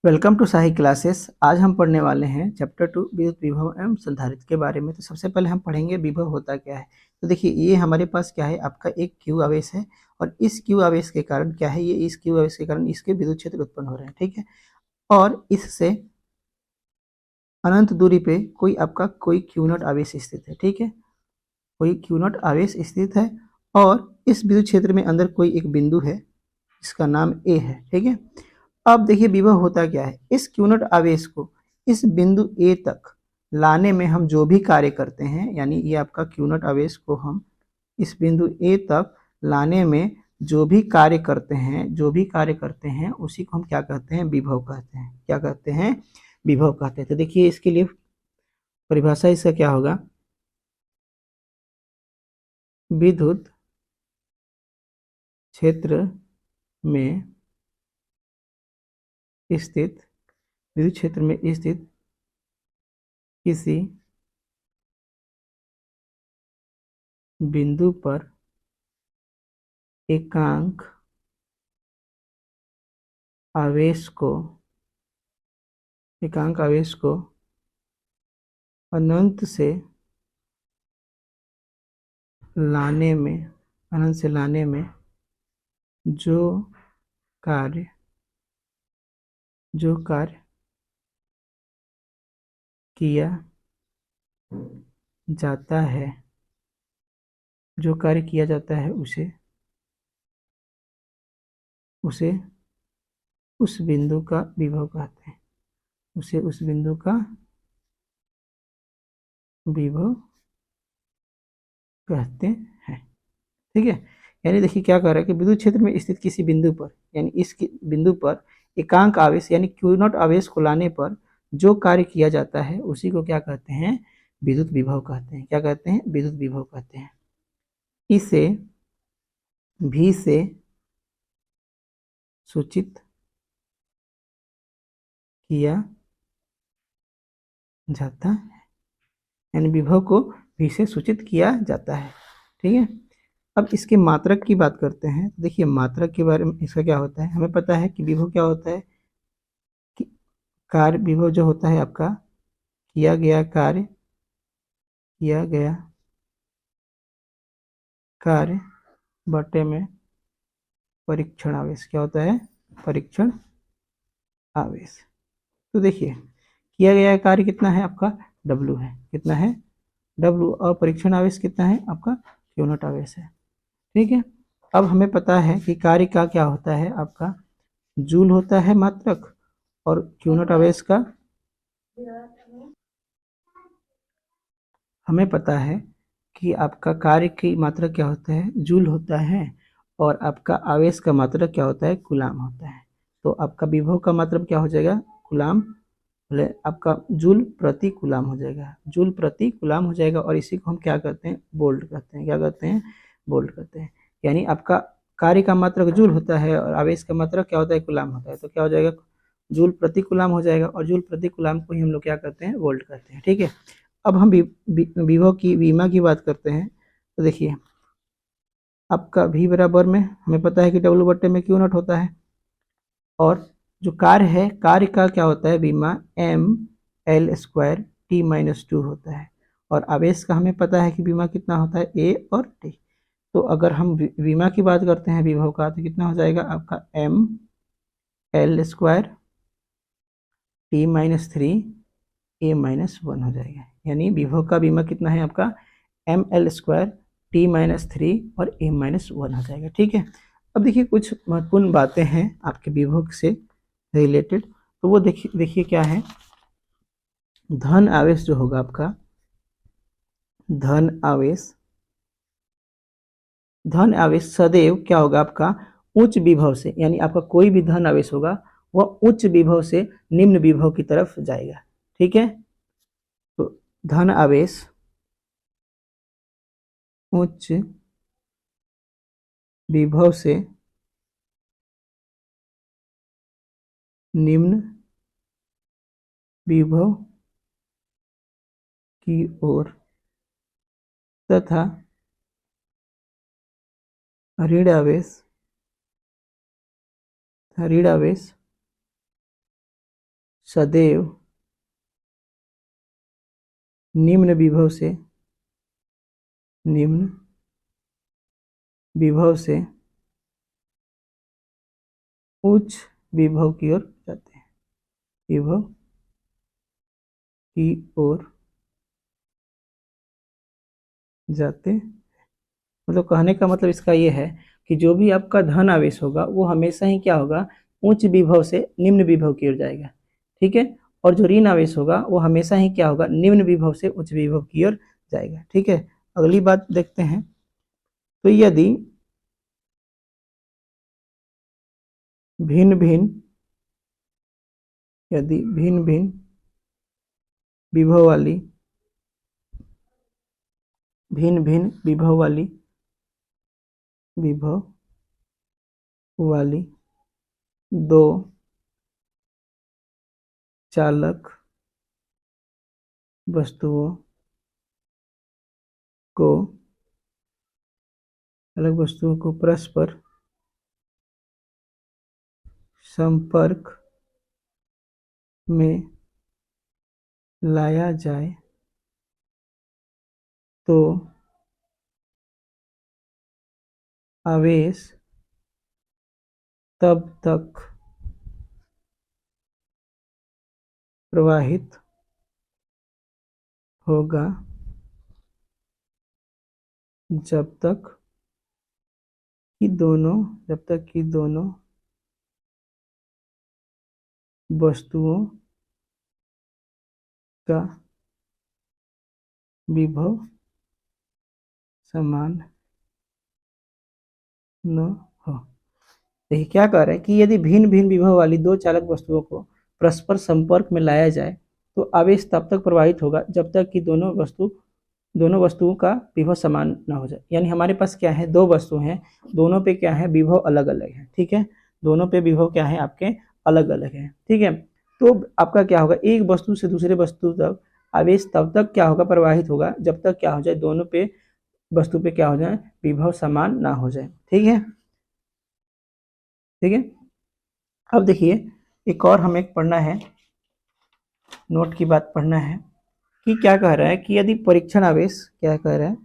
Welcome to Sahi classes. आज हम पढ़ने वाले हैं चैप्टर 2 विद्युत विभव एवं संधारित्र के बारे में। तो सबसे पहले हम पढ़ेंगे विभव होता क्या है। तो देखिए, ये हमारे पास क्या है, आपका एक क्यू आवेश है और इस क्यू आवेश के कारण क्या है, ये इस क्यू आवेश के कारण इसके विद्युत क्षेत्र उत्पन्न हो रहे हैं। ठीक है, और इससे अनंत दूरी पे कोई क्यू नॉट आवेश स्थित है। ठीक है, कोई क्यू नॉट आवेश स्थित है और इस विद्युत क्षेत्र में अंदर कोई एक बिंदु है जिसका नाम ए है। ठीक है, अब देखिए विभव होता क्या है। इस क्यू नॉट आवेश को इस बिंदु ए तक लाने में हम जो भी कार्य करते हैं, यानी ये आपका क्यू नॉट आवेश को हम इस बिंदु ए तक लाने में जो भी कार्य करते हैं उसी को हम क्या कहते हैं, विभव कहते हैं। क्या कहते हैं, विभव कहते हैं। तो देखिए, इसके लिए परिभाषा इसका क्या होगा, विद्युत क्षेत्र में स्थित विद्युत क्षेत्र में स्थित किसी बिंदु पर एकांक आवेश को अनंत से लाने में जो कार्य किया जाता है उसे उस बिंदु का विभव कहते हैं। उसे उस बिंदु का विभव कहते हैं। ठीक है, यानी देखिए क्या कह रहा है कि विद्युत क्षेत्र में स्थित किसी बिंदु पर, यानी इस बिंदु पर एकांक आवेश यानी क्यू नॉट आवेश को लाने पर जो कार्य किया जाता है उसी को क्या कहते हैं, विद्युत विभव कहते हैं। क्या कहते हैं, विद्युत विभव कहते हैं। इसे भी से सूचित किया जाता है, यानी विभव को भी से सूचित किया जाता है। ठीक है, अब इसके मात्रक की बात करते हैं। तो देखिए, मात्रक के बारे में इसका क्या होता है, हमें पता है कि विभव क्या होता है कि कार्य विभव जो होता है आपका किया गया कार्य बटे में परीक्षण आवेश। क्या होता है, परीक्षण आवेश। तो देखिए, किया गया कार्य कितना है आपका, W है। कितना है, W, और परीक्षण आवेश कितना है आपका, क्यू नॉट आवेश है। ठीक है, अब हमें पता है कि कार्य का क्या होता है आपका, जूल होता है मात्रक, और क्यू नॉट आवेश का हमें पता है कि आपका कार्य की मात्रा क्या होता है, जूल होता है, और आपका आवेश का मात्रा क्या होता है, कूलाम होता है। तो आपका विभव का मतलब क्या हो जाएगा, कूलाम, बोले आपका जूल प्रति कूलाम हो जाएगा। जूल प्रति कूलाम हो जाएगा, और इसी को हम क्या कहते हैं, बोल्ट कहते हैं। क्या कहते हैं, बोल्ट कहते हैं। यानी आपका कार्य का मात्रक जूल होता है और आवेश का मात्रक क्या होता है, कूलाम होता है। तो क्या हो जाएगा, जूल प्रति कूलाम हो जाएगा, और जूल प्रति कूलाम को ही हम लोग क्या कहते हैं, वोल्ट कहते हैं। ठीक है, अब हम विभव की विमा की बात करते हैं। तो देखिए, आपका V बराबर में हमें पता है कि W बट्टे में क्यू नॉट होता है, और जो कार्य है, कार्य का क्या होता है, विमा mL² T-2 होता है, और आवेश का हमें पता है कि विमा कितना होता है, A और T। तो अगर हम विमा की बात करते हैं विभव का, तो कितना हो जाएगा आपका mL²T-3A-1 हो जाएगा। यानी विभव का विमा कितना है आपका, mL²T-3 और A-1 हो जाएगा। ठीक है, अब देखिए कुछ महत्वपूर्ण बातें हैं आपके विभव से रिलेटेड। तो वो देखिए क्या है, धन आवेश जो होगा आपका, धन आवेश सदैव क्या होगा आपका, उच्च विभव से, यानी आपका कोई भी धन आवेश होगा वह उच्च विभव से निम्न विभव की तरफ जाएगा। ठीक है, तो धन आवेश उच्च विभव से निम्न विभव की ओर तथा ऋण आवेश सदैव निम्न विभव से उच्च विभव की ओर जाते हैं, विभव की ओर जाते। मतलब कहने का मतलब इसका ये है कि जो भी आपका धन आवेश होगा वो हमेशा ही क्या होगा, उच्च विभव से निम्न विभव की ओर जाएगा, ठीक है। और जो ऋण आवेश होगा वो हमेशा ही क्या होगा, निम्न विभव से उच्च विभव की ओर जाएगा, ठीक है। अगली बात देखते हैं। तो यदि भिन्न भिन्न विभव वाली दो चालक वस्तुओं को परस्पर संपर्क में लाया जाए तो आवेश तब तक प्रवाहित होगा जब तक कि दोनों वस्तुओं का विभव समान न हो। देखिए क्या कह रहे हैं कि यदि भिन्न भिन्न विभव वाली दो चालक वस्तुओं को परस्पर संपर्क में लाया जाए तो आवेश तब तक प्रवाहित होगा जब तक कि दोनों वस्तुओं का विभव समान न हो जाए। यानी हमारे पास क्या है, दो वस्तु हैं, दोनों पे क्या है, विभव अलग अलग है, ठीक है। दोनों पे विभव क्या है आपके, अलग अलग है, ठीक है। तो आपका क्या होगा, एक वस्तु से दूसरे वस्तु तक आवेश तब तक क्या होगा, प्रवाहित होगा जब तक क्या हो जाए, दोनों पे वस्तु पे क्या हो जाए, विभव समान ना हो जाए, ठीक है। ठीक है, अब देखिए एक और हमें पढ़ना है, नोट की बात पढ़ना है कि क्या कह रहा है कि यदि परीक्षण आवेश, क्या कह रहा है,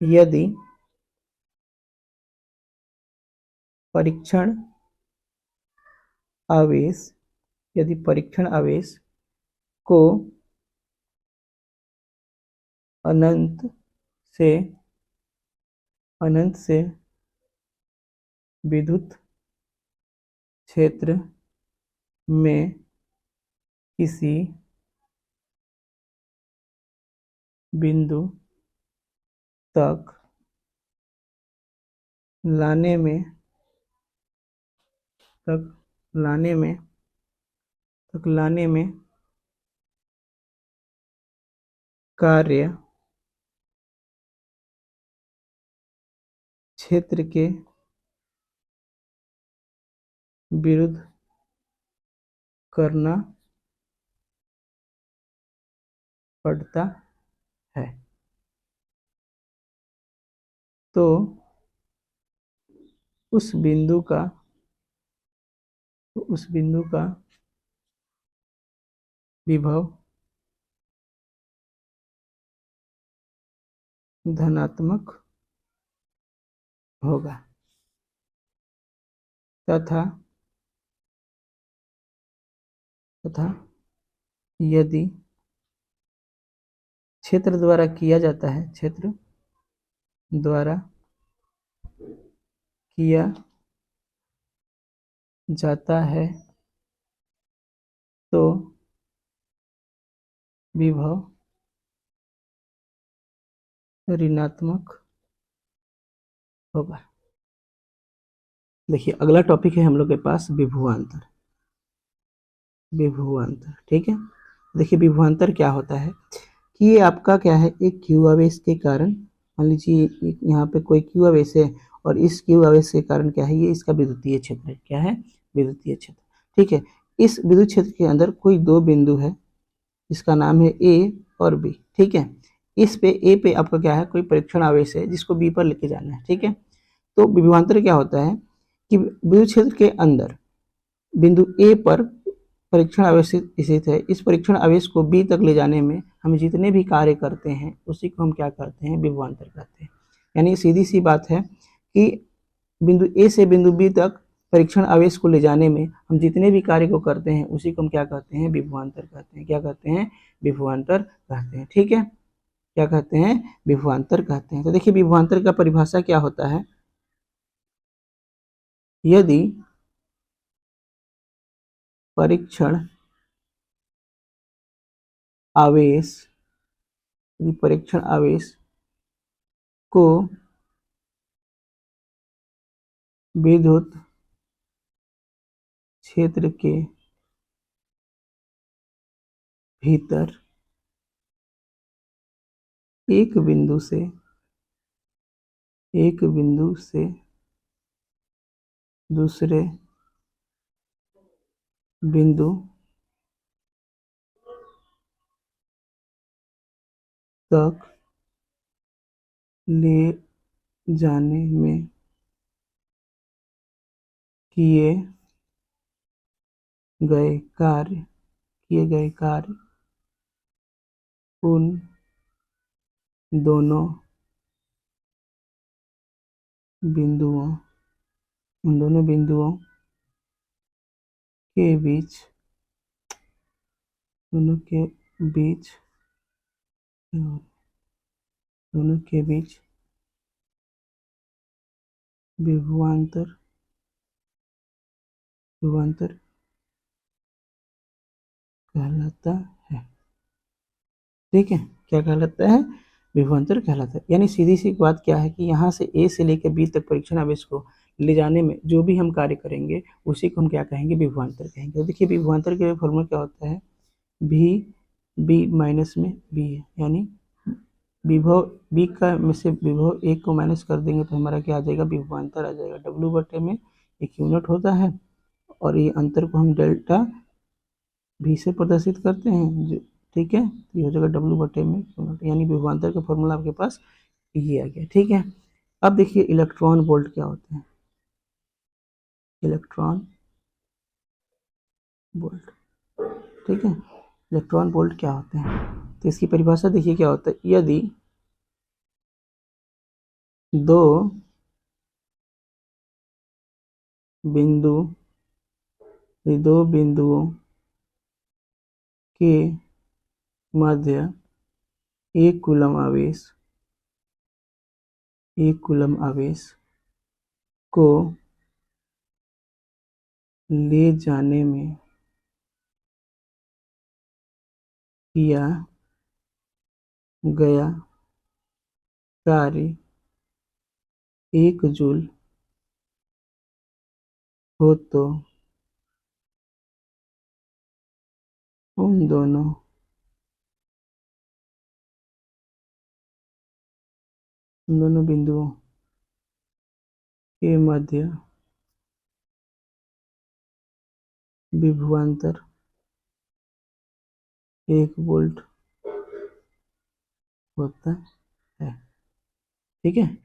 यदि परीक्षण आवेश को अनंत से विद्युत क्षेत्र में किसी बिंदु तक लाने में कार्य क्षेत्र के विरुद्ध करना पड़ता है। तो उस बिंदु का विभव धनात्मक होगा तथा यदि क्षेत्र द्वारा किया जाता है तो विभव ऋणात्मक होगा। देखिए अगला टॉपिक है हम लोग के पास विभवांतर, ठीक है। देखिए विभवांतर क्या होता है कि ये आपका क्या है, एक क्यू आवेश के कारण, मान लीजिए यहाँ पे कोई क्यू आवेश है और इस क्यू आवेश के कारण क्या है, ये इसका विद्युतीय क्षेत्र है, क्या है, विद्युतीय क्षेत्र, ठीक है। इस विद्युत क्षेत्र के अंदर कोई दो बिंदु है जिसका नाम है ए और बी, ठीक है। इस पे ए पे आपका क्या है, कोई परीक्षण आवेश है जिसको बी पर लेके जाना है, ठीक है। तो विभवांतर क्या होता है कि विद्युत क्षेत्र के अंदर बिंदु ए पर परीक्षण आवेश स्थित है, इस परीक्षण आवेश को बी तक ले जाने में हम जितने भी कार्य करते हैं उसी को हम क्या करते हैं, विभवांतर कहते हैं। यानी सीधी सी बात है कि बिंदु ए से बिंदु बी तक परीक्षण आवेश को ले जाने में हम जितने भी कार्य को करते हैं उसी को हम क्या कहते हैं, विभवांतर कहते हैं। क्या कहते हैं, विभवांतर कहते हैं। ठीक है, क्या कहते हैं, विभवांतर कहते हैं। तो देखिए विभवांतर का परिभाषा क्या होता है, यदि परीक्षण आवेश परीक्षण आवेश को विद्युत क्षेत्र के भीतर एक बिंदु से दूसरे बिंदु तक ले जाने में किए गए कार्य उन दोनों बिंदुओं के बीच दोनों के बीच विभवांतर कहलाता है। ठीक है, क्या कहलाता है, विभवांतर कहलाता है। यानी सीधी सी बात क्या है कि यहाँ से ए से लेकर बी तक परीक्षण आवेश को ले जाने में जो भी हम कार्य करेंगे उसी को हम क्या कहेंगे, विभवांतर कहेंगे। तो देखिए विभवांतर के फॉर्मूला क्या होता है, भी बी माइनस में बी है, यानी विभव बी का में से विभव एक को माइनस कर देंगे तो हमारा क्या आ जाएगा, विभवांतर आ जाएगा। डब्ल्यू बटे में एक यूनिट होता है और ये अंतर को हम डेल्टा भी से प्रदर्शित करते हैं जो, ठीक है, ये हो जाएगा डब्ल्यू बटे में यूनिट, यानी विभवांतर का फॉर्मूला आपके पास ये आ गया। ठीक है, अब देखिए इलेक्ट्रॉन वोल्ट क्या होते हैं, इलेक्ट्रॉन वोल्ट। ठीक है, इलेक्ट्रॉन वोल्ट क्या होते हैं, तो इसकी परिभाषा देखिए क्या होता है, यदि दो बिंदुओं के मध्य एक कूलम आवेश को ले जाने में किया गया कार्य 1 जूल हो तो उन दोनों बिंदुओं के मध्य विभवांतर 1 वोल्ट होता है। ठीक है।